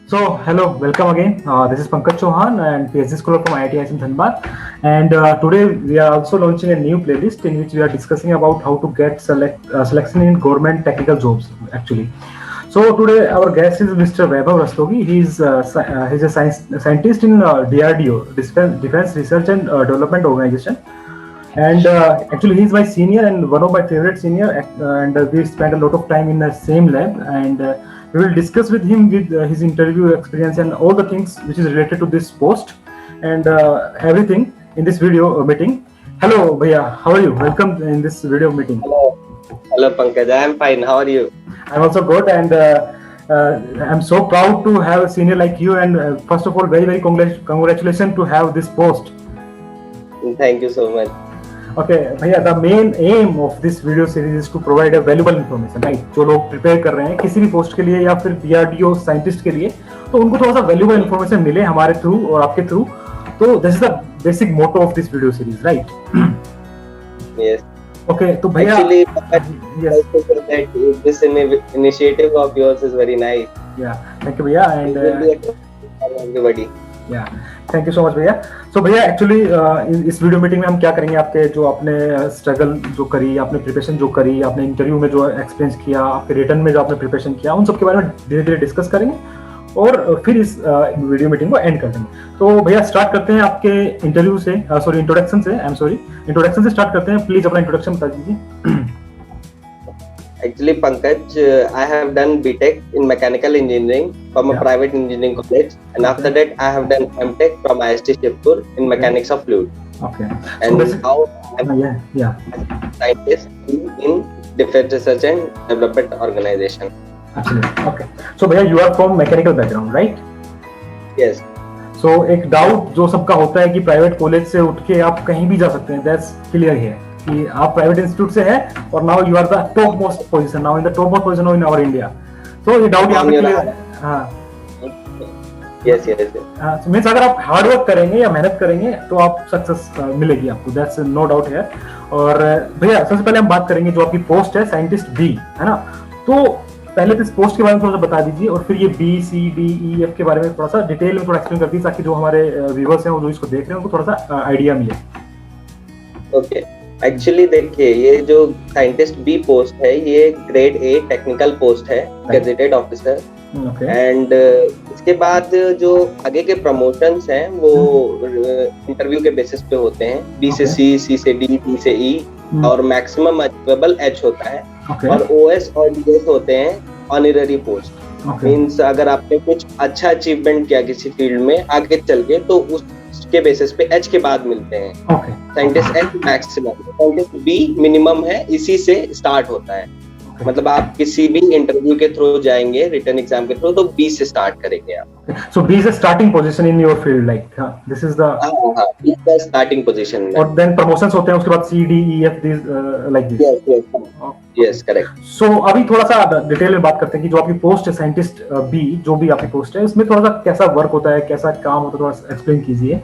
Hello, welcome again. This is Pankaj Chauhan and PhD Scholar from IIT in Dhanbad. And today we are also launching a new playlist in which we are discussing about how to get selection in government technical jobs. Actually, so today our guest is Mr. Vaibhav Rastogi. He's a scientist in DRDO, Defense Research and Development Organization. And actually, he's my senior and one of my favorite senior. And we spent a lot of time in the same lab. And we will discuss with him with his interview experience and all the things which is related to this post and everything in this video meeting. Hello, Bhaiya. How are you? Welcome in this video meeting. Hello, Pankaj. I am fine. How are you? I'm also good, and I'm so proud to have a senior like you. And first of all, very congratulations to have this post. Thank you so much. Okay, भैया, the main aim of this video series is to provide a valuable information, right? जो लोग prepare कर रहे हैं किसी भी post के लिए या फिर DRDO साइंटिस्ट के लिए, तो उनको थोड़ा सा valuable information मिले हमारे थ्रू और आपके थ्रू. तो this is the basic motto of this video series, right? Yes. Okay, तो भैया. Actually, yes. This initiative of yours is very nice. Yeah, thank you भैया and everybody. Yeah, thank you so much भैया. सो भैया actually इस video meeting में हम क्या करेंगे, आपके जो आपने स्ट्रगल जो करी, आपने प्रिपरेशन जो करी, आपने इंटरव्यू में जो एक्सपीरियंस किया, आपके रिटर्न में जो आपने प्रिपरेशन किया, उन सब के बारे में धीरे धीरे डिस्कस करेंगे और फिर इस वीडियो मीटिंग को एंड कर देंगे. तो भैया स्टार्ट करते हैं आपके इंटरव्यू से, इंट्रोडक्शन से स्टार्ट करते हैं. प्लीज अपना इंट्रोडक्शन बता दीजिए. Actually, Pankaj, I have done BTech in mechanical engineering from a private engineering college, and after that, I have done MTech from IST Shivpur in mechanics of fluid. Okay. And now I'm scientist in Defense Research and Development Organization. Absolutely. Okay. So, भैया, you are from mechanical background, right? Yes. So, एक doubt जो सबका होता है कि private college से उठ के आप कहीं भी जा सकते हैं. That's clear here. कि आप प्राइवेट इंस्टीट्यूट से हैं और now you are the top most position, now in the top most position in our India. तो ये डाउट यहाँ पे क्लियर है. हाँ. यस. हाँ, मीन्स अगर आप हार्ड वर्क करेंगे या मेहनत करेंगे तो आप सक्सेस मिलेगी आपको. दैट्स नो डाउट है. और भैया सबसे पहले हम बात करेंगे जो आपकी पोस्ट है साइंटिस्ट बी, है ना. तो पहले तो इस पोस्ट के बारे में थोड़ा सा बता दीजिए और फिर ये BCDEF के बारे में थोड़ा सा डिटेल में थोड़ा एक्सप्लेन कर दीजिए ताकि जो हमारे व्यूअर्स हैं वो जो इसको देख रहे हैं उनको थोड़ा सा आइडिया मिले. ओके. एक्चुअली देखिए, ये जो साइंटिस्ट बी पोस्ट है ये ग्रेड ए टेक्निकल पोस्ट है, गेजेटेड ऑफिसर. एंड इसके बाद जो आगे के प्रमोशंस हैं वो इंटरव्यू के बेसिस पे होते हैं. बी से सी, सी से डी, डी से ई और मैक्सिमम अचीवेबल एच होता है. और ओएस और डीएस होते हैं ऑनररी पोस्ट. मींस अगर आपने कुछ अच्छा अचीवमेंट किया किसी फील्ड में आगे चल के तो उसके बेसिस पे एच के बाद मिलते हैं. Scientist H maximum, scientist B minimum है, इसी से स्टार्ट होता है. मतलब आप किसी भी इंटरव्यू के थ्रू जाएंगे, रिटर्न एग्जाम के थ्रू, तो बी से स्टार्ट करेंगे आप. So B is a starting position in your field, like this is the starting position. और देन प्रमोशंस होते हैं उसके बाद C D E F this like this. Yes, correct. So अभी थोड़ा सा डिटेल में बात करते हैं कि जो आपकी पोस्ट है साइंटिस्ट बी, जो भी आपकी पोस्ट है उसमें थोड़ा सा कैसा वर्क होता है, कैसा काम होता है, थोड़ा एक्सप्लेन कीजिए.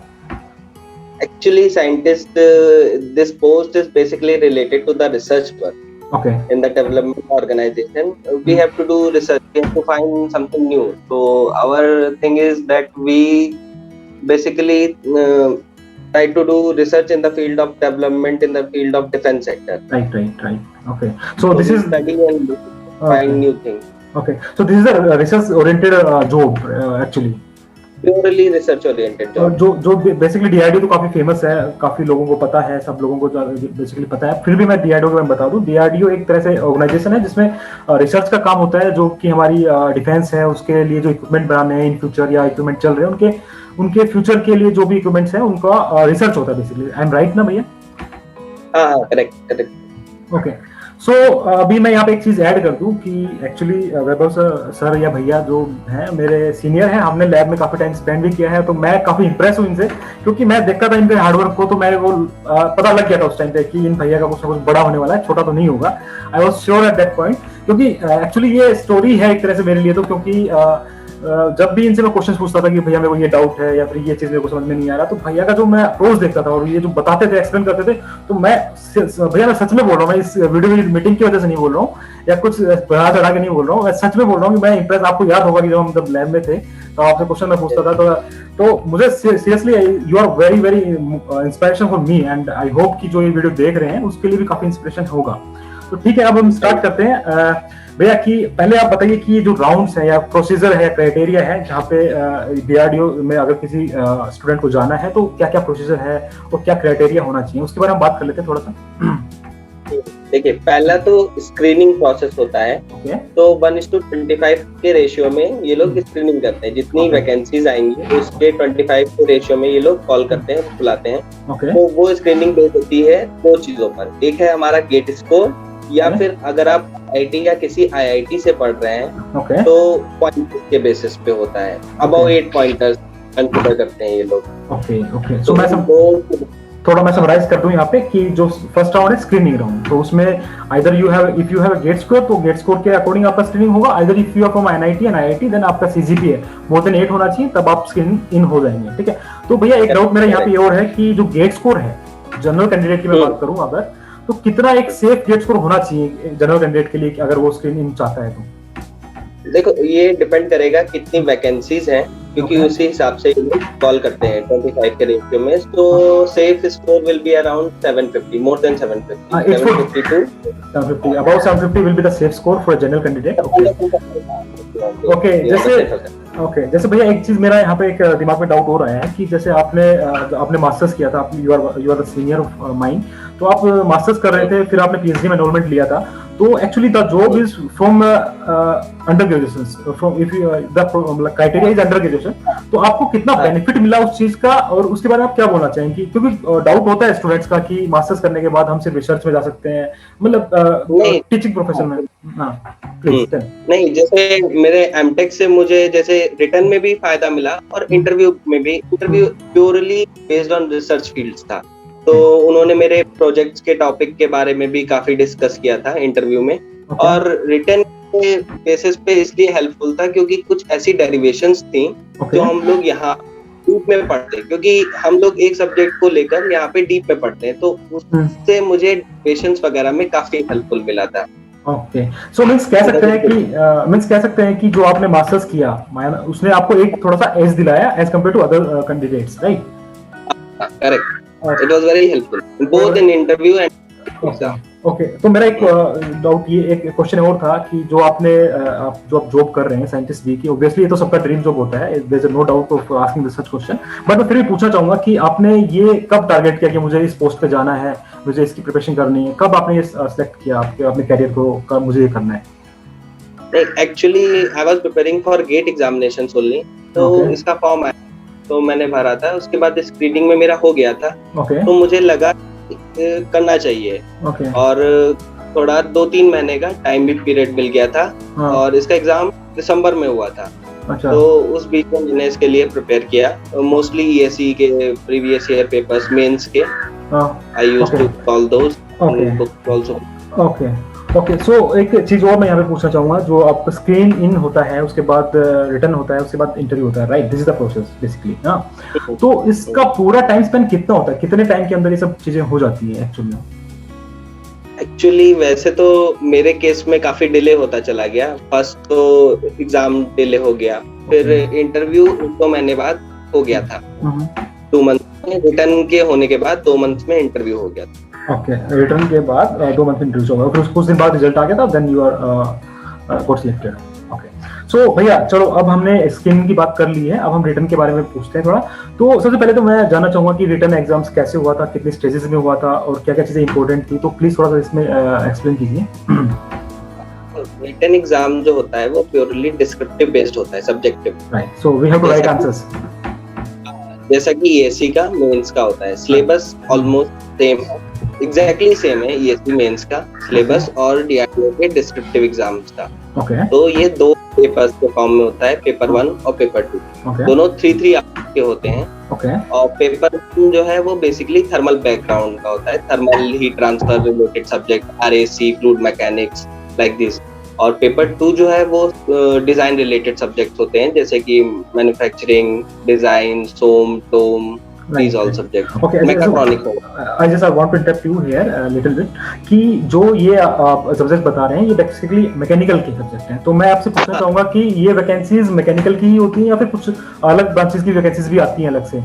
Actually, scientist, this post is basically related to the research work. Okay. In the development organization, we have to do research. We have to find something new. So our thing is that we basically try to do research in the field of development, in the field of defense sector. Right. Okay. So this is study and find new things. Okay. So this is a research-oriented job actually. Purely research oriented जो basically DRDO तो काफी famous है, काफी लोगों को पता है, सब लोगों को बेसिकली पता है. फिर भी मैं DRDO के बारे में बता दूं. DRDO एक तरह से ऑर्गेनाइजेशन है जिसमें रिसर्च का काम होता है, जो कि हमारी डिफेंस है उसके लिए जो इक्विपमेंट बनाने हैं इन फ्यूचर या इक्विपमेंट चल रहे हैं उनके फ्यूचर के लिए जो भी इक्विपमेंट्स हैं उनका रिसर्च होता है बेसिकली. आई एम राइट ना भैया? हाँ, करेक्ट. ओके. सो अभी मैं यहाँ पे एक चीज ऐड कर दूं कि एक्चुअली वैभव सर या भैया जो हैं मेरे सीनियर हैं, हमने लैब में काफी टाइम स्पेंड भी किया है. तो मैं काफी इंप्रेस हूँ इनसे, क्योंकि मैं देखता था इनके हार्डवर्क को, तो मेरे को पता लग गया था उस टाइम पे कि इन भैया का कुछ ना कुछ बड़ा होने वाला है, छोटा तो नहीं होगा. I was sure at that point, क्योंकि एक्चुअली ये स्टोरी है एक तरह से मेरे लिए तो, क्योंकि जब भी इनसे मैं क्वेश्चन पूछता था कि भैया मेरे को ये डाउट है या फिर ये चीज मेरे को समझ में नहीं आ रहा, तो भैया का जो मैं अप्रोच देखता था और ये जो बताते थे, एक्सप्लेन करते थे, तो भैया मैं सच में बोल रहा हूँ, मैं इस वीडियो मीटिंग की वजह से नहीं बोल रहा हूँ या कुछ बढ़ा चढ़ा के नहीं बोल रहा हूँ, मैं सच में बोल रहा हूँ कि मैं इंप्रेस. आपको याद होगा कि जब हम जब लैब में थे तो आपसे क्वेश्चन मैं पूछता था, तो मुझे seriously you are very very inspiration for me, and I hope कि जो ये वीडियो देख रहे हैं उसके लिए भी काफी इंस्पिरेशन होगा। तो ठीक है, अब हम स्टार्ट करते हैं। भैया कि पहले आप बताइए कि जो राउंड्स है या प्रोसीजर है, क्राइटेरिया है, जहाँ पे डीआरडीओ में अगर किसी स्टूडेंट को जाना है तो क्या क्या प्रोसीजर है और क्या क्राइटेरिया होना चाहिए, उसके बारे में बात कर लेते हैं थोड़ा सा। देखिए, पहला तो स्क्रीनिंग प्रोसेस होता है। तो 1:25 के रेशियो में ये लोग स्क्रीनिंग करते हैं। जितनी वैकेंसीज आएंगी उसके 25 के रेशियो में ये लोग कॉल करते हैं, बुलाते हैं। तो वो स्क्रीनिंग बेस्ड होती है दो चीजों पर। एक है हमारा गेट स्कोर, या फिर अगर आप आईआईटी या किसी आईआईटी से पढ़ रहे हैं तो पॉइंट के बेसिस पे होता है। अबाउट 8 पॉइंटर्स कंसीडर करते हैं ये लोग। ओके सो मैं थोड़ा मैं समराइज कर दूं यहाँ पे कि जो फर्स्ट राउंड है स्क्रीनिंग राउंड, तो उसमें either if you have GATE score, तो गेट स्कोर के अकॉर्डिंग आपका स्क्रीनिंग होगा। Either if you are from NIT and IIT, then आपका सीजीपीए मोर देन 8 होना चाहिए, तब आप स्क्रीनिंग इन हो जाएंगे। ठीक है, तो भैया एक डाउट मेरा यहाँ पे और है कि जो गेट स्कोर है, जनरल कैंडिडेट की मैं बात करूँ अगर, तो कितना एक सेफ गेट स्कोर होना चाहिए जनरल कैंडिडेट के लिए अगर वो स्क्रीन इन चाहता है तो? देखो, ये डिपेंड करेगा कितनी वैकेंसीज हैं, क्योंकि उसी हिसाब से कॉल करते हैं 25 के रेशियो में। तो safe score will be around 750, more than 750, 750 to 750, about 750 will be the safe score for a general candidate. जैसे भैया एक चीज मेरा यहाँ पे एक दिमाग में डाउट हो रहा है कि जैसे आपने मास्टर्स किया था, you are the senior of mind, तो आप मास्टर्स कर रहे थे, फिर आपने पीएचडी में एनरोलमेंट लिया था, तो actually the job is from under graduation, from if the criteria is under graduation, तो आपको कितना बेनिफिट मिला उस चीज का, और उसके बारे में आप क्या बोलना चाहेंगे? क्योंकि डाउट होता है स्टूडेंट्स का कि मास्टर्स करने के बाद हम सिर्फ रिसर्च में जा सकते हैं, मतलब टीचिंग प्रोफेशन में। प्लीज नहीं, जैसे मेरे एमटेक से मुझे जैसे रिटर्न में भी फायदा मिला और इंटरव्यू में भी। Interview purely based on research fields था, तो उन्होंने मेरे प्रोजेक्ट्स के टॉपिक के बारे में भी काफी डिस्कस किया था इंटरव्यू में। और रिटर्न के बेसिस पे इसलिए हेल्पफुल था क्योंकि कुछ ऐसी डेरिवेशंस थी जो हम लोग यहाँ डीप में पढ़ते हैं, क्योंकि हम लोग एक सब्जेक्ट को लेकर यहाँ पे डीप में पढ़ते हैं, तो उससे मुझे डेरिवेशंस वगैरह में काफी हेल्पफुल मिला था। ओके, सो मींस कह सकते हैं कि जो आपने मास्टर्स किया उसने आपको एक थोड़ा सा एज दिलाया edge compare to other candidates, right? Correct, it was very helpful both in interview and exam. Okay, तो मेरा एक डाउट, ये एक क्वेश्चन और था कि जो आप जॉब कर रहे हैं साइंटिस्ट बी की, ऑब्वियसली ये तो सबका ड्रीम जॉब होता है, there is no doubt of asking this such question, but मैं फिर भी पूछना चाहूंगा कि आपने ये कब टारगेट किया कि मुझे इस पोस्ट पे जाना है, मुझे इसकी प्रिपरेशन करनी है? कब आपने ये सिलेक्ट किया अपने कैरियर को, कब मुझे ये करना है? Actually I was preparing for GATE examinations only, तो इसका फॉर्म आया तो मैंने भरा था। उसके बाद स्क्रीनिंग में मेरा हो गया था, तो मुझे लगा करना चाहिए, और थोड़ा 2-3 महीने का टाइम भी पीरियड मिल गया था। और इसका एग्जाम दिसंबर में हुआ था। तो उस बीच में मैंने इसके लिए प्रिपेयर किया, मोस्टली ईएसई के प्रीवियस ईयर पेपर्स, मेंस के I used to solve those book also. Okay, so एक चीज और मैं यहाँ पे पूछना चाहूंगा, जो आपका स्क्रीन इन होता है, उसके बाद रिटर्न होता है, उसके बाद इंटरव्यू होता है, right? This is the process basically. हाँ, तो इसका पूरा टाइम स्पेंड कितना होता है, कितने टाइम के अंदर ये सब चीजें हो जाती है एक्चुअली? वैसे तो मेरे केस में काफी डिले होता चला गया। फर्स्ट तो एग्जाम डिले हो गया, फिर इंटरव्यू 2 महीने बाद हो गया था, 2 मंथ में। रिटर्न के होने के बाद 2 मंथ में इंटरव्यू हो गया था। ओके, रिटर्न के बाद 2 मंथ इंटरव्यू होगा, फिर कुछ दिन बाद रिजल्ट आ गया था, then you are got selected. Okay, so भैया चलो, अब हमने स्क्रीनिंग की बात कर ली है, अब हम रिटर्न के बारे में पूछते हैं थोड़ा। तो सबसे पहले तो मैं जानना चाहूंगा कि रिटर्न एग्जाम्स कैसे हुआ था, कितने स्टेजेस में हुआ था, और क्या क्या चीजें इंपॉर्टेंट थी, तो प्लीज थोड़ा सा इसमें एक्सप्लेन कीजिए। रिटन एग्जाम जो होता है वो प्योरली डिस्क्रिप्टिव बेस्ड होता है, subjective, right? So we have to write answers. जैसा कि ईएससी का मेंस का होता है, सिलेबस ऑलमोस्ट सेम है, एग्जैक्टली सेम है ईएससी मेंस का सिलेबस और डीआरडीओ के डिस्क्रिप्टिव एग्जाम्स का। तो ये 2 पेपर्स के फॉर्म में होता है, पेपर 1 और पेपर 2। दोनों 3 आवर्स के होते हैं। और पेपर 1 जो है वो बेसिकली थर्मल बैकग्राउंड का होता है, thermal heat transfer related subject, RAC, fluid mechanics, like this. और पेपर 2 जो है वो डिजाइन रिलेटेड सब्जेक्ट्स होते हैं, जैसे कि manufacturing, design, SOM, TOM, these all subjects. Okay, mechatronics. I just want to interrupt you here a little bit कि जो ये आप सब्जेक्ट बता रहे हैं ये बेसिकली मैकेनिकल के सब्जेक्ट हैं, तो मैं आपसे पूछना चाहूंगा कि ये वैकेंसीज मैकेनिकल की ही होती हैं या फिर कुछ अलग ब्रांचेस की वैकेंसीज भी आती हैं अलग से?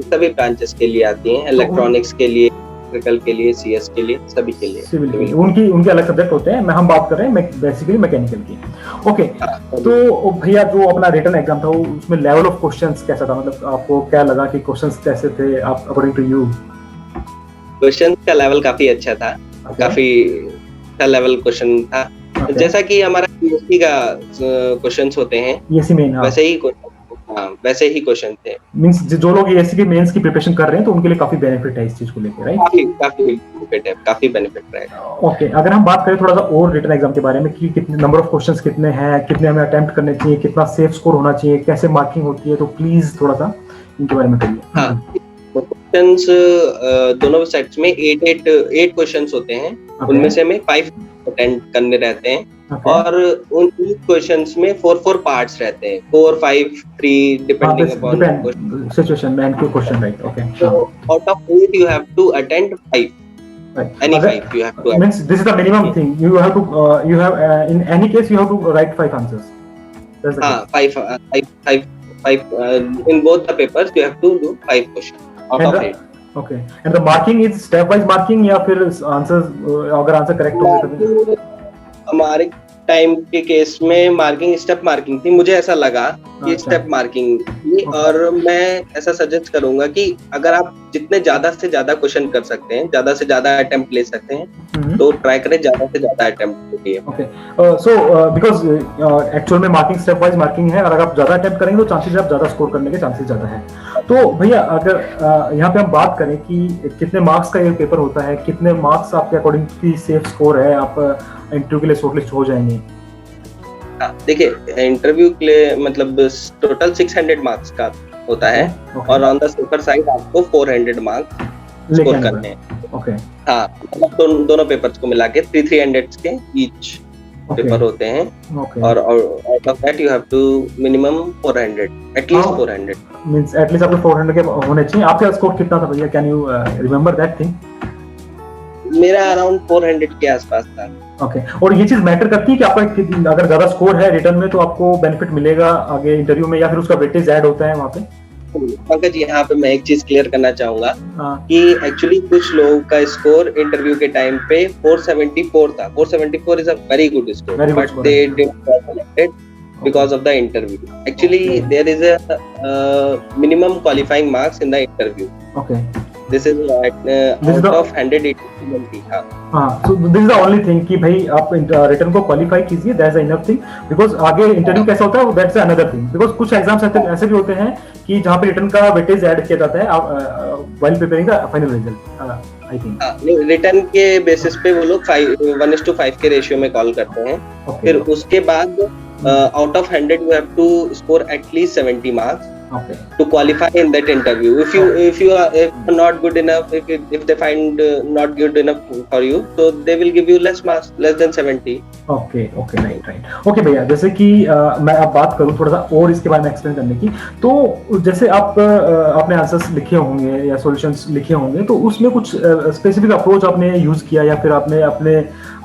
सभी ब्रांचेस के लिए आती हैं, इलेक्ट्रॉनिक्स के लिए, इलेक्ट्रिकल के लिए, सीएस के लिए, सभी के लिए, सिविल के लिए उनके अलग सब्जेक्ट होते हैं। हम बात कर रहे हैं बेसिकली मैकेनिकल की। ओके, तो भैया जो अपना रिटन एग्जाम था उसमें लेवल ऑफ क्वेश्चंस कैसा था, मतलब आपको क्या लगा कि क्वेश्चंस कैसे थे आप अकॉर्डिंग टू यू? क्वेश्चंस का लेवल काफी अच्छा था, काफी अच्छा लेवल क्वेश्चन था। जैसा कि हमारा यूपीएससी का क्वेश्चंस होते हैं वैसे ही क्वेश्चन थे। मींस जो लोग यूपीएससी के मेंस की प्रिपरेशन कर रहे हैं तो उनके लिए काफी बेनिफिट है इस चीज को लेकर, राइट? काफी बेनिफिट रहेगा। ओके, अगर हम बात करें थोड़ा सा और रिटन एग्जाम के बारे में कि कितने नंबर ऑफ क्वेश्चंस कितने हैं, कितने हमें अटेम्प्ट करने चाहिए, कितना सेफ स्कोर होना चाहिए, कैसे मार्किंग होती है, तो प्लीज थोड़ा सा इनके बारे में कहिए। हाँ, क्वेश्चंस दोनों सेट्स में 8 क्वेश्चंस होते हैं। उनमें से हमें 5 अटेम्प्ट करने रहते हैं। और उन क्वेश्चंस में 4 पार्ट्स रहते हैं, 4, 5, 3 depending upon situation and question, right? Okay, out of 8 you have to attend 5. Any 5 you have to attend. Means this is the minimum thing. You have to in any case you have to write 5 answers. That's the case. 5 in both the papers you have to do 5 questions out of 8. Okay, and the marking is step wise marking या फिर answers अगर answer correct हो गए तो? हमारे time के case में marking step marking थी, मुझे ऐसा लगा कि स्टेप मार्किंग थी। और मैं ऐसा सजेस्ट करूंगा कि अगर आप जितने ज्यादा से ज्यादा क्वेश्चन कर सकते हैं, ज्यादा से ज्यादा अटेम्प्ट ले सकते हैं, तो ट्राई करें ज्यादा से ज्यादा अटेम्प्ट कीजिए। ओके, सो बिकॉज़ एक्चुअल में मार्किंग स्टेप वाइज मार्किंग है, और अगर आप ज्यादा अटेम्प्ट करेंगे तो चांसेस आप ज्यादा स्कोर करने के चांसेस ज्यादा है। तो भैया अगर यहाँ पे हम बात करें कि कितने मार्क्स का ये पेपर होता है, कितने मार्क्स आपके अकॉर्डिंग की सेफ स्कोर है, आप इंटरव्यू के लिए शॉर्टलिस्ट हो जाएंगे? देखिए, इंटरव्यू के लिए मतलब टोटल 600 मार्क्स का होता है। और ऑन द पेपर साइड आपको 400 मार्क्स स्कोर करने हैं। ओके, हाँ, मतलब दोनों पेपर्स को मिला के 300 के ईच पेपर होते हैं। और out of that you have to minimum 400, at least 400 means at least आपको 400 के होने चाहिए। आपका स्कोर कितना था भैया, can you remember that thing? मेरा अराउंड 400 के आसपास था। ओके, और ये चीज मैटर करती है कि आपका अगर ज्यादा स्कोर है रिटर्न में तो आपको बेनिफिट मिलेगा आगे इंटरव्यू में, या फिर उसका वेटेज ऐड होता है वहाँ पे? पंकज, यहाँ पे मैं एक चीज क्लियर करना चाहूंगा कि एक्चुअली कुछ लोगों का स्कोर इंटरव्यू के टाइम पे 474 था। 474 is a very good score, but they didn't get selected because of the interview. Actually, there is a minimum qualifying marks in the interview. Okay. This is out of 180. हाँ, so this is the only thing कि भाई आप return को qualify कीजिए, that's enough thing, because आगे interview कैसा होता है that's another thing, because कुछ एग्जाम्स ऐसे भी होते हैं कि जहाँ पे रिटर्न का वेटेज ऐड किया जाता है while preparing the final result, I think. नहीं, रिटर्न के बेसिस पे वो लोग 1:5 के रेशियो में कॉल करते हैं। फिर उसके बाद out of 100 you have to score at least 70 marks to qualify in that interview. If you are not good enough, if they find not good enough for you, so they will give you less marks, less than 70. Okay, right. Okay भैया, जैसे कि मैं अब बात करूँ थोड़ा सा और इसके बारे में एक्सप्लेन करने की, तो जैसे आप अपने आंसर्स लिखे होंगे या सॉल्यूशंस लिखे होंगे, तो उसमें कुछ स्पेसिफिक अप्रोच आपने यूज किया या फिर आपने अपने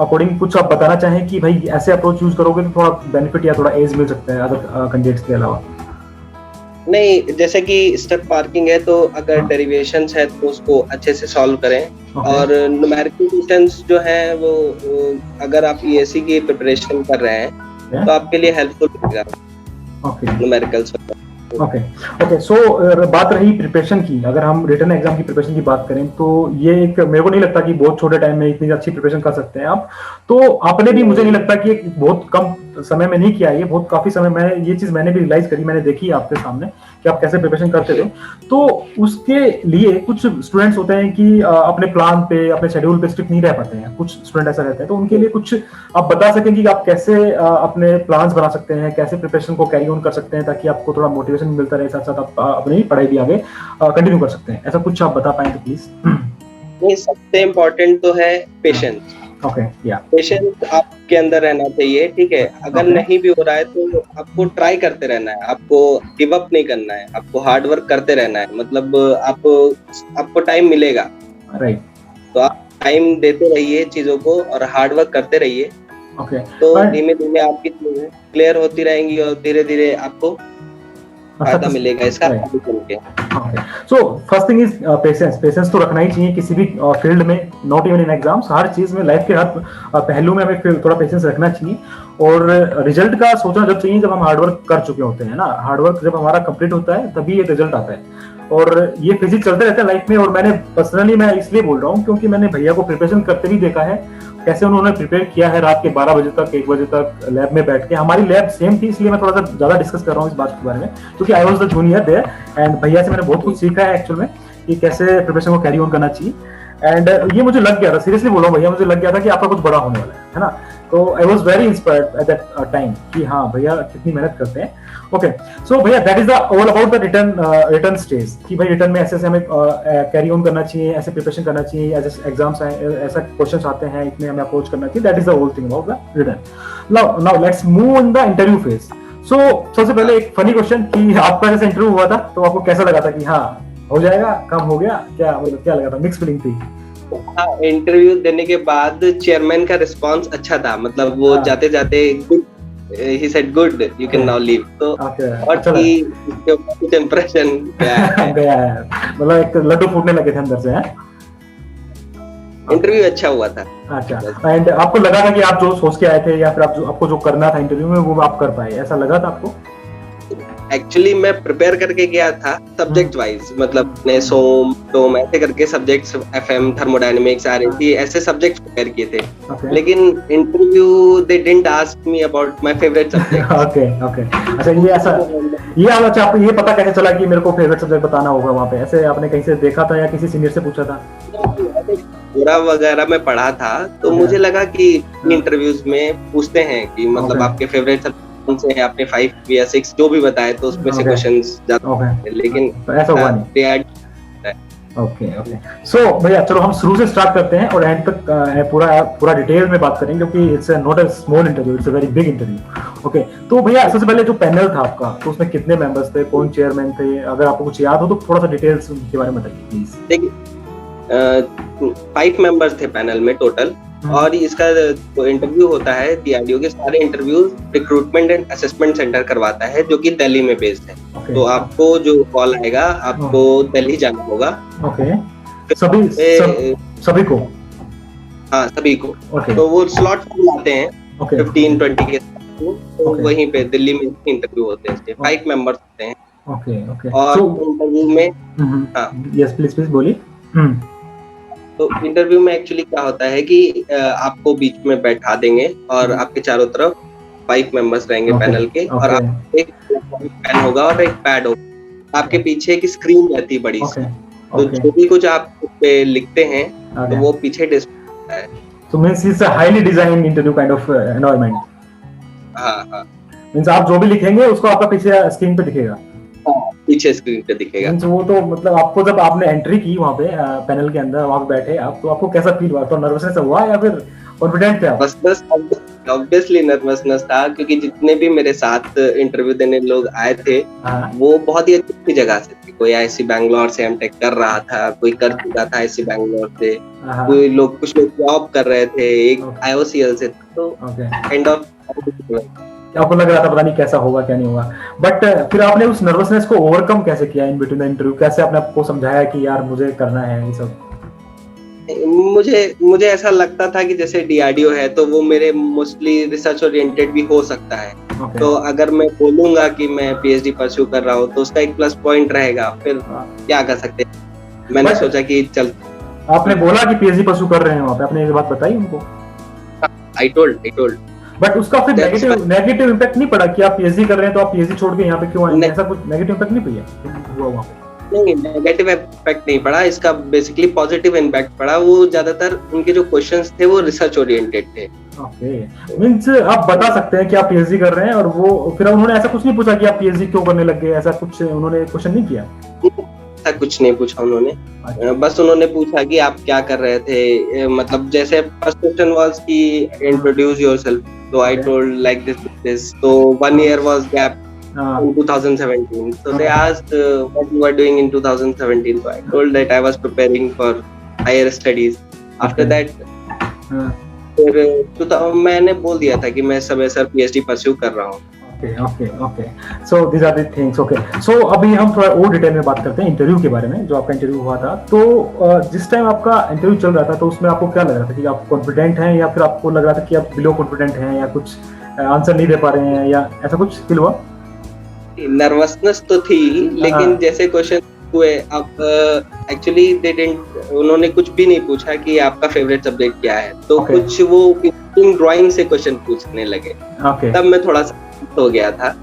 अकॉर्डिंग कुछ आप बताना चाहें कि भाई ऐसे अप्रोच यूज करोगे तो थोड़ा बेनिफिट या थोड़ा एज मिल सकता है अदर कैंडिडेट्स के अलावा? नहीं, जैसे कि स्टेप मार्किंग है तो अगर डेरिवेशंस है तो उसको अच्छे से सॉल्व करें। और न्यूमेरिकल क्वेश्चंस जो है वो अगर आप ईएससी की प्रिपरेशन कर रहे हैं तो आपके लिए हेल्पफुल रहेगा न्यूमेरिकल्स। ओके, सो बात रही प्रिपरेशन की, अगर हम रिटन एग्जाम की प्रिपरेशन की बात करें तो ये एक मेरे को नहीं लगता कि बहुत छोटे टाइम में इतनी अच्छी प्रिपरेशन कर सकते हैं आप। तो आपने भी, मुझे नहीं लगता कि बहुत कम समय में नहीं किया, ये बहुत काफी समय में ये चीज मैंने भी रियलाइज करी, मैंने देखी आपके सामने कि आप कैसे प्रिपरेशन करते थे। तो उसके लिए कुछ स्टूडेंट्स होते हैं कि अपने प्लान पे, अपने शेड्यूल पे स्ट्रिक्ट नहीं रह पाते हैं, कुछ स्टूडेंट ऐसा रहते हैं, तो उनके लिए कुछ आप बता सकें कि आप कैसे अपने प्लान्स बना सकते हैं, कैसे प्रिपरेशन को कैरी ऑन कर सकते हैं ताकि आपको थोड़ा मोटिवेशन मिलता रहे, साथ साथ आप अपनी पढ़ाई भी आगे कंटिन्यू कर सकते हैं। ऐसा कुछ आप बता पाएं तो प्लीज। सबसे इम्पोर्टेंट तो है पेशेंस। ओके या पेशेंस आपके अंदर रहना चाहिए, ठीक है। अगर नहीं भी हो रहा है तो आपको ट्राई करते रहना है, आपको गिव अप नहीं करना है, आपको हार्ड वर्क करते रहना है। मतलब आपको टाइम मिलेगा, राइट। तो आप टाइम देते रहिए चीजों को और हार्ड वर्क करते रहिए। ओके तो धीमे धीमे आपकी चीजें क्लियर होती रहेंगी और धीरे धीरे आपको फायदा मिलेगा इसका आगे चल के। So first thing is patience. Patience तो रखना ही चाहिए किसी भी फील्ड में, नॉट इवन इन एग्जाम्स। हर चीज में, लाइफ के हर पहलू में हमें थोड़ा पेशेंस रखना चाहिए। और रिजल्ट का सोचना जब चाहिए जब हम हार्डवर्क कर चुके होते हैं ना। हार्डवर्क जब हमारा कंप्लीट होता है तभी ये रिजल्ट आता है। और ये फिजिक्स चलते रहता है लाइफ में। और मैंने पर्सनली, मैं इसलिए बोल रहा हूँ क्योंकि मैंने भैया को प्रिपरेशन करते भी देखा है, कैसे उन्होंने प्रिपेयर किया है रात के 12 बजे तक, 1 बजे तक लैब में बैठ के। हमारी लैब सेम थी, इसलिए मैं थोड़ा सा ज्यादा डिस्कस कर रहा हूँ इस बात के बारे में, क्योंकि I was the junior there and भैया से मैंने बहुत कुछ सीखा है एक्चुअल में कि कैसे प्रिपरेशन को कैरी ऑन करना चाहिए। एंड ये मुझे लग गया था, सीरियसली बोल रहा हूँ भैया, मुझे लग गया था कि आपका कुछ बड़ा होने वाला है ना। तो I was very inspired at that time कि हाँ भैया कितनी मेहनत करते हैं। ओके, सो भैया that is the all about the return stage कि भाई रिटर्न में ऐसे हमें कैरी ऑन करना चाहिए, ऐसे प्रिपरेशन करना चाहिए, ऐसे एग्जाम्स ऐसा क्वेश्चंस आते हैं, इतने हमें अप्रोच करना चाहिए। That is the whole thing about the written. Now let's move in the interview phase. So सबसे पहले एक फनी क्वेश्चन कि आपका जैसे इंटरव्यू हुआ था तो आपको कैसा लगा था कि हाँ हो जाएगा, काम हो गया, क्या मतलब क्या लगा था, मिक्स फीलिंग थी? हाँ, इंटरव्यू देने के बाद चेयरमैन का रिस्पांस अच्छा था। मतलब वो जाते जाते he said good, you can now leave। तो और कि इसके ऊपर कुछ इंप्रेशन गया है, मतलब एक लड्डू फूटने लगे थे अंदर से हैं? इंटरव्यू अच्छा हुआ था। अच्छा, एंड आपको लगा था कि आप जो सोच के आए थे या फिर आपको जो करना था इंटरव्यू में वो आप कर पाए, ऐसा लगा था आपको? एक्चुअली मैं प्रिपेयर करके गया था सब्जेक्ट वाइज, मतलब अपने सोम ऐसे करके सब्जेक्ट्स, एफएम, थर्मोडायनेमिक्स, आरएनसी ऐसे सब्जेक्ट्स प्रिपेयर किए थे। लेकिन interview they didn't ask me about my favourite subject. Okay okay, अच्छा ये ऐसा आपको ये पता कैसे चला कि मेरे को फेवरेट सब्जेक्ट बताना होगा वहाँ पे? ऐसे आपने कहीं से देखा था या किसी सीनियर से पूछा था? पूरा वगैरह में पढ़ा था तो मुझे लगा कि इंटरव्यूज में पूछते हैं कि मतलब आपके फेवरेट सब्जेक्ट से आपने 5 या 6 जो भी बताए तो उसमें से क्वेश्चंस ज्यादा हैं, लेकिन ऐसा हुआ नहीं। ओके ओके, सो भैया चलो हम शुरू से स्टार्ट करते हैं और एंड तक पूरा डिटेल में बात करेंगे क्योंकि it's not a small interview, it's a very big interview. Okay, तो भैया सबसे पहले जो पैनल था आपका तो उसमें कितने मेंबर्स थे, कौन चेयरमैन थे, अगर आपको कुछ याद हो तो थोड़ा सा डिटेल्स के बारे में बताइए प्लीज। देखिए 5 मेंबर्स थे पैनल में टोटल, और इसका जो इंटरव्यू होता है डीआरडीओ के सारे interview recruitment and assessment centre करवाता है जो कि दिल्ली में बेस्ड है। तो आपको जो कॉल आएगा आपको दिल्ली जाना होगा। सभी को? हाँ सभी को। तो वो स्लॉट आते हैं 15-20 के, तो वहीं पे दिल्ली में इंटरव्यू होते हैं। 5 मेंबर्स होते हैं। और इंटरव्यू में यस प्लीज बोलिए। तो इंटरव्यू में एक्चुअली क्या होता है कि आपको बीच में बैठा देंगे और आपके चारों तरफ 5 मेंबर्स रहेंगे पैनल के, और आप एक पेन होगा और एक पैड होगा, आपके पीछे एक स्क्रीन रहती है बड़ी सी। तो जो भी कुछ आप पे लिखते हैं तो वो पीछे डिस्प्ले होता है। So means it's a highly designed interview kind of environment. हाँ। Means आप जो भी लिखेंगे उसको आपका पीछे स्क्रीन पे दिखेगा। पीछे स्क्रीन पे दिखेगा। वो तो मतलब आपको जब आपने एंट्री की वहाँ पे पैनल के अंदर, वहाँ पे बैठे आप, तो आपको कैसा फील हुआ? तो नर्वसनेस हुआ या फिर कॉन्फिडेंट थे आप? बस ऑब्वियसली नर्वसनेस था, क्योंकि जितने भी मेरे साथ इंटरव्यू देने लोग आए थे वो बहुत ही अच्छी जगह से थे। कोई आईआईसी बैंगलोर से एमटेक कर रहा था, कोई कर चुका था आईआईसी बैंगलोर से, कुछ लोग जॉब कर रहे थे, एक आईओसीएल से। तो काइंड ऑफ आपको लग रहा था पता नहीं कैसा होगा क्या नहीं होगा, बट फिर आपने उस नर्वसनेस को ओवरकम कैसे किया इन बिटवीन द इंटरव्यू? कैसे आपने आपको समझाया कि यार मुझे करना है ये सब? मुझे ऐसा लगता था कि जैसे डीआरडीओ है तो वो मेरे मोस्टली रिसर्च ओरिएंटेड भी हो सकता है। तो अगर मैं बोलूंगा कि मैं पीएचडी परस्यू कर रहा हूँ तो उसका एक प्लस पॉइंट रहेगा। फिर क्या कर सकते हैं, मैंने सोचा कि चल। आपने बोला कि पीएचडी परस्यू कर रहे हैं वहाँ पे, आपने ये बात बताई उनको? आई टोल्ड बट उसका फिर नेगेटिव इम्पैक्ट नहीं पड़ा कि आप पीएचडी कर रहे हैं तो आप पीएचडी छोड़ के यहाँ पे क्यों आए? ऐसा कुछ नेगेटिव इम्पैक्ट नहीं हुआ वहाँ पे? नहीं, नेगेटिव इम्पैक्ट नहीं पड़ा, इसका बेसिकली पॉजिटिव इम्पैक्ट पड़ा। वो ज्यादातर उनके जो क्वेश्चंस थे वो रिसर्च ओरिएंटेड थे। ओके, मींस आप बता सकते हैं कि आप पीएचडी कर रहे हैं, और वो फिर उन्होंने ऐसा कुछ नहीं पूछा कि आप पीएचडी क्यों करने लग गए, ऐसा कुछ उन्होंने क्वेश्चन नहीं किया? ऐसा कुछ नहीं पूछा उन्होंने। बस उन्होंने पूछा कि आप क्या कर रहे थे, मतलब जैसे फर्स्ट क्वेश्चन वाज कि इंट्रोड्यूस योरसेल्फ, तो आई टोल्ड लाइक दिस, तो 1 year was gap in 2017, so they asked what you were doing in 2017, so I told that I was preparing for higher studies. After that फिर तो मैंने बोल दिया था कि मैं सर PhD परस्यू कर रहा हूँ। Okay so these are the things. Okay so अभी हम थोड़ा और डिटेल में बात करते हैं इंटरव्यू के बारे में, जो आपका इंटरव्यू हुआ था। तो जिस टाइम आपका इंटरव्यू चल रहा था तो उसमें आपको क्या लग रहा था कि आप कॉन्फिडेंट हैं, या फिर आपको लग रहा था कि आप बिलो कॉन्फिडेंट हैं, या कुछ आंसर नहीं दे पा रहे हैं, या ऐसा कुछ फील हुआ? नर्वसनेस तो थी, लेकिन जैसे क्वेश्चन हुए अब एक्चुअली उन्होंने कुछ भी नहीं पूछा कि आपका फेवरेट सब्जेक्ट क्या है, तो कुछ वो ड्राइंग से क्वेश्चन पूछने लगे। तब मैं थोड़ा सा हो गया था,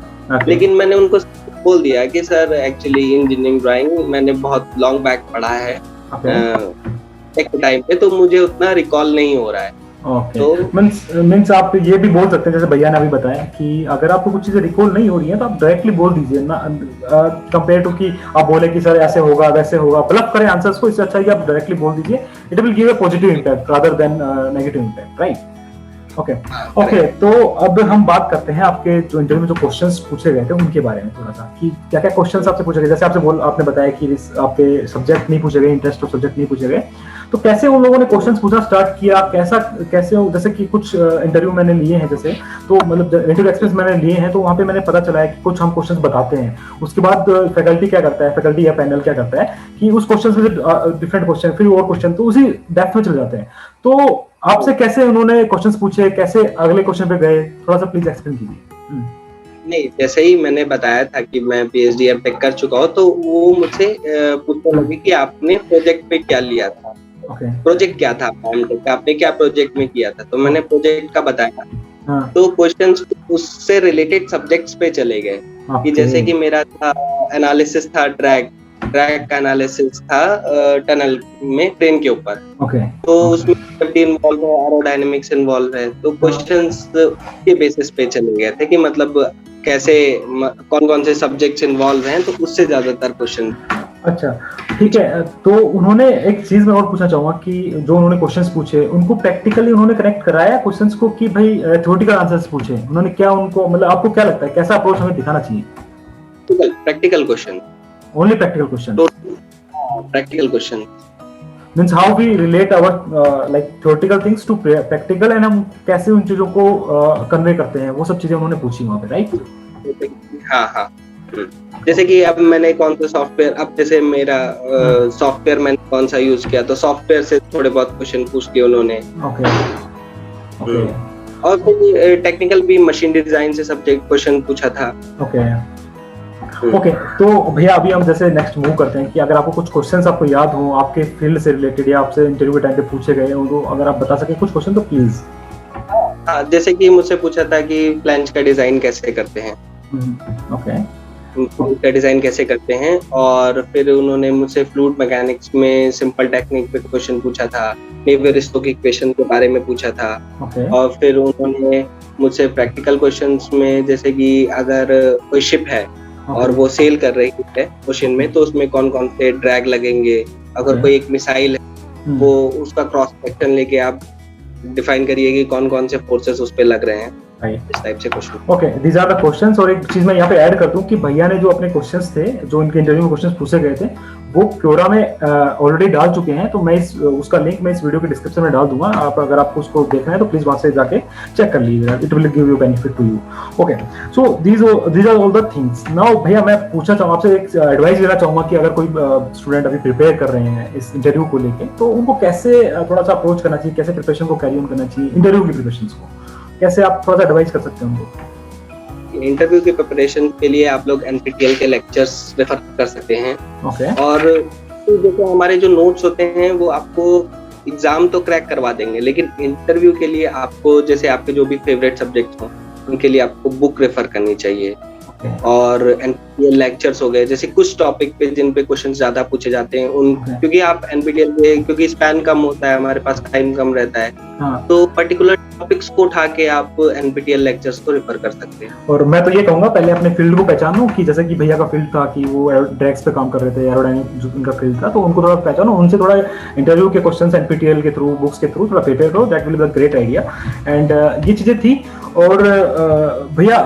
लेकिन मैंने उनको बोल दिया कि सर एक्चुअली इंजीनियरिंग ड्राइंग मैंने बहुत लॉन्ग बैक पढ़ा है एक टाइम पे, तो मुझे उतना रिकॉल नहीं हो रहा है। तो मींस आप ये भी बोल सकते हैं, जैसे भैया ने अभी बताया कि अगर आपको कुछ चीजें रिकॉल नहीं हो रही है तो आप डायरेक्टली बोल दीजिए ना, कंपेयर टू कि आप बोले कि सर ऐसे होगा वैसे होगा, ब्लफ करें आंसर्स को। इससे अच्छा है कि आप डायरेक्टली बोल दीजिए, it will give a positive impact rather than negative impact, right? Okay तो अब हम बात करते हैं आपके जो इंटरव्यू में जो क्वेश्चंस पूछे गए थे उनके बारे में थोड़ा सा, कि क्या क्या क्वेश्चंस आपसे पूछे गए। जैसे आपने बताया कि आपके सब्जेक्ट नहीं पूछे गए, इंटरेस्ट ऑफ सब्जेक्ट नहीं पूछे गए, तो कैसे उन लोगों ने क्वेश्चंस पूछना स्टार्ट किया, कैसे जैसे कि कुछ इंटरव्यू मैंने लिए हैं, जैसे तो मतलब इंटरव्यू एक्सपीरियंस मैंने लिए हैं, तो वहाँ पे मैंने पता चला है कि कुछ हम क्वेश्चंस बताते हैं, उसके बाद फैकल्टी क्या करता है, फैकल्टी या पैनल क्या करता है कि उस क्वेश्चन से डिफरेंट क्वेश्चन, फिर और क्वेश्चन, तो उसी डेप्थ में चले जाते हैं। तो आपसे कैसे उन्होंने क्वेश्चंस पूछे, कैसे अगले क्वेश्चन पे गए, थोड़ा सा प्लीज एक्सप्लेन कीजिए। नहीं, जैसे ही मैंने बताया था कि मैं PhD एमटेक कर चुका हूँ, तो वो मुझसे पूछने लगे कि आपने प्रोजेक्ट पे क्या लिया था, प्रोजेक्ट क्या था आपने क्या प्रोजेक्ट में किया था, तो मैंने प्रोजेक्ट का बताया। तो क्वेश्चंस उससे रिलेटेड सब्जेक्ट्स पे चले गए, कि जैसे कि मेरा था एनालिसिस था ड्रैग का एनालिसिस था टनल में ट्रेन के ऊपर, तो उसमें इन्वॉल्व है, एरोडायनेमिक्स इन्वॉल्व है, तो क्वेश्चंस के बेसिस पे चले गए थे कि मतलब कैसे कौन कौन से सब्जेक्ट्स इन्वॉल्व हैं, तो उससे ज्यादातर क्वेश्चन। अच्छा ठीक है, तो उन्होंने एक चीज मैं और पूछना चाहूंगा कि जो उन्होंने क्वेश्चंस पूछे उनको प्रैक्टिकली उन्होंने कनेक्ट कराया क्वेश्चंस को, कि भाई थ्योरेटिकल आंसर्स पूछे उन्होंने, क्या उनको मतलब आपको क्या लगता है कैसा अप्रोच हमें दिखाना चाहिए? Practical question, only practical question, practical question means how we relate our like theoretical things to practical, and हम कैसे उन चीजों को कन्वे करते हैं, वो सब चीजें उन्होंने पूछी वहां पे, राइट? हाँ जैसे कि अब मैंने कौन सा सॉफ्टवेयर, अब जैसे मेरा सॉफ्टवेयर मैंने कौन सा यूज किया, तो सॉफ्टवेयर से थोड़े बहुत क्वेश्चन पूछ लिए उन्होंने। और फिर टेक्निकल भी मशीन डिजाइन से सब्जेक्ट क्वेश्चन पूछा था। ओके तो भैया अभी हम जैसे नेक्स्ट मूव करते हैं कि अगर आपको कुछ क्वेश्चंस आपको याद हो आपके फील्ड से रिलेटेड या आपसे इंटरव्यू के टाइम पे पूछे गए हो, तो अगर आप बता सके कुछ क्वेश्चन तो प्लीज। हाँ, जैसे कि मुझसे पूछा था कि फ्लैंज का डिजाइन कैसे करते हैं, फ्लूइड का डिजाइन कैसे करते हैं, और फिर उन्होंने मुझसे फ्लूइड मैकेनिक्स में सिंपल टेक्निक पे क्वेश्चन पूछा था, नेवियर-स्टोक्स इक्वेशन के बारे में पूछा था। और फिर उन्होंने मुझसे प्रैक्टिकल क्वेश्चंस में जैसे कि अगर कोई शिप है और वो सेल कर रही है ओशन में, तो उसमें कौन कौन से ड्रैग लगेंगे, अगर कोई एक मिसाइल है वो उसका क्रॉस सेक्शन लेके आप डिफाइन करिए कि कौन कौन से फोर्सेस उस पे लग रहे हैं, इस टाइप से question. Okay, these are the questions. और एक चीज मैं यहाँ पे ऐड कर दूं कि भैया ने जो अपने क्वेश्चंस थे, जो इनके इंटरव्यू में क्वेश्चंस पूछे गए थे, वो क्योरा में ऑलरेडी डाल चुके हैं, तो मैं उसका लिंक मैं इस वीडियो के डिस्क्रिप्शन में डाल दूंगा। आप अगर आपको उसको देखना है तो प्लीज वहां से जाके चेक कर लीजिएगा, it will give you benefit to you. Okay, so these are all the things. Now भैया मैं पूछना चाहूंगा आपसे, एक एडवाइस देना चाहूंगा कि अगर कोई स्टूडेंट अभी प्रिपेयर कर रहे हैं इस इंटरव्यू को लेके, तो उनको कैसे थोड़ा सा अप्रोच करना चाहिए, कैसे प्रिपरेशन को कैरी ऑन करना चाहिए, इंटरव्यू की प्रिपरेशन को कैसे आप थोड़ा सा एडवाइस कर सकते हैं उनको? इंटरव्यू की प्रिपरेशन के लिए आप लोग NPTEL के लेक्चर्स रेफर कर सकते हैं। और तो देखो हमारे जो नोट्स होते हैं वो आपको एग्जाम तो क्रैक करवा देंगे, लेकिन इंटरव्यू के लिए आपको जैसे आपके जो भी फेवरेट सब्जेक्ट हो उनके लिए आपको बुक रेफर करनी चाहिए। और एनपीटीईएल लेक्चर्स हो गए, जैसे कुछ टॉपिक पे जिन पे क्वेश्चन ज्यादा पूछे जाते हैं उन, क्योंकि आप एनपीटीईएल पे, क्योंकि स्पैन कम होता है, हमारे पास टाइम कम रहता है, तो पर्टिकुलर टॉपिक्स को उठा के आप एनपीटीईएल लेक्चर्स को रेफर कर सकते हैं। और मैं तो ये कहूंगा पहले अपने फील्ड को पहचानो, कि जैसे कि भैया का फील्ड था कि वो ड्रैग्स पे काम कर रहे थे, एरोडायनामिक जो उनका फील्ड था, तो उनको थोड़ा पहचानो, उनसे थोड़ा इंटरव्यू के क्वेश्चंस एनपीटीईएल के थ्रू, बुक्स के थ्रू थोड़ा प्रिपेयर करो, that will be a great idea. And ये चीजें थी। और भैया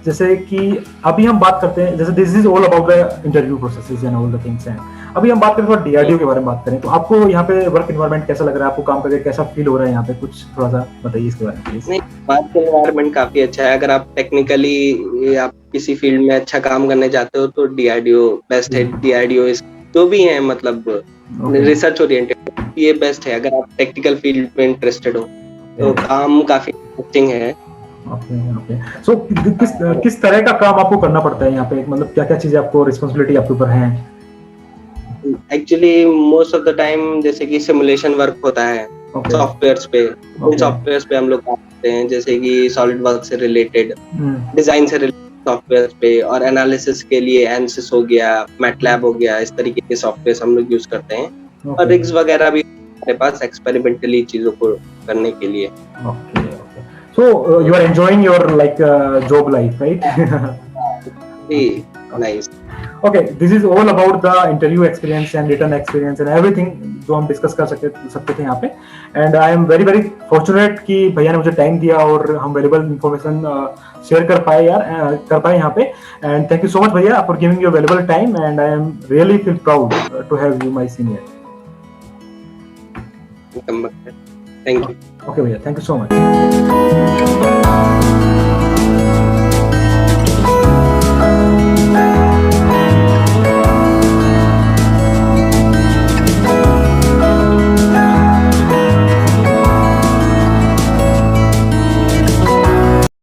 जैसे कि अभी हम बात करते हैं, जैसे this is all about the interview processes and all the things and अभी हम बात करें थोड़ा डीआरडीओ के बारे में बात करें, तो आपको यहाँ पे वर्क एनवायरनमेंट कैसा लग रहा है, आपको काम करके कैसा फील हो रहा है यहाँ पे, कुछ थोड़ा सा बताइए इसके बारे में प्लीज। नहीं, वर्क एनवायरनमेंट काफी अच्छा है। अगर आप टेक्निकली आप किसी फील्ड में अच्छा काम करने जाते हो तो डीआरडीओ बेस्ट है। डीआरडीओ जो भी है, मतलब रिसर्च ओरिएंटेड, ये बेस्ट है अगर आप टेक्निकल फील्ड में इंटरेस्टेड हो, तो काम काफी इंटरेस्टिंग है। ओके सो किस तरह का काम आपको करना पड़ता है यहाँ पे, मतलब क्या क्या चीजें आपको रिस्पॉन्सिबिलिटी आपके ऊपर है? Actually most of the time जैसे कि सिमुलेशन वर्क होता है सॉफ्टवेयर्स पे, उन सॉफ्टवेयर्स पे हम लोग काम करते हैं, जैसे कि सॉलिड वर्क से रिलेटेड, डिजाइन से रिलेटेड सॉफ्टवेयर पे, और एनालिसिस के लिए एनसिस हो गया, मैटलैब हो गया, इस तरीके के सॉफ्टवेयर हम लोग यूज करते हैं। और रिग्स वगैरह भी हमारे पास एक्सपेरिमेंटली चीजों को करने के लिए। So you are enjoying your like job life, right? Nice. Okay, this is all about the interview experience and written experience and everything जो हम डिस्कस कर सकते थे यहाँ पे। And I am very very fortunate कि भैया ने मुझे टाइम दिया और हम वेल्युबल इन्फॉर्मेशन शेयर कर पाए यहाँ पे। And thank you so much भैया for giving your valuable time, and I am really feel proud to have you my senior. Thank you. Okay भैया, thank you so much.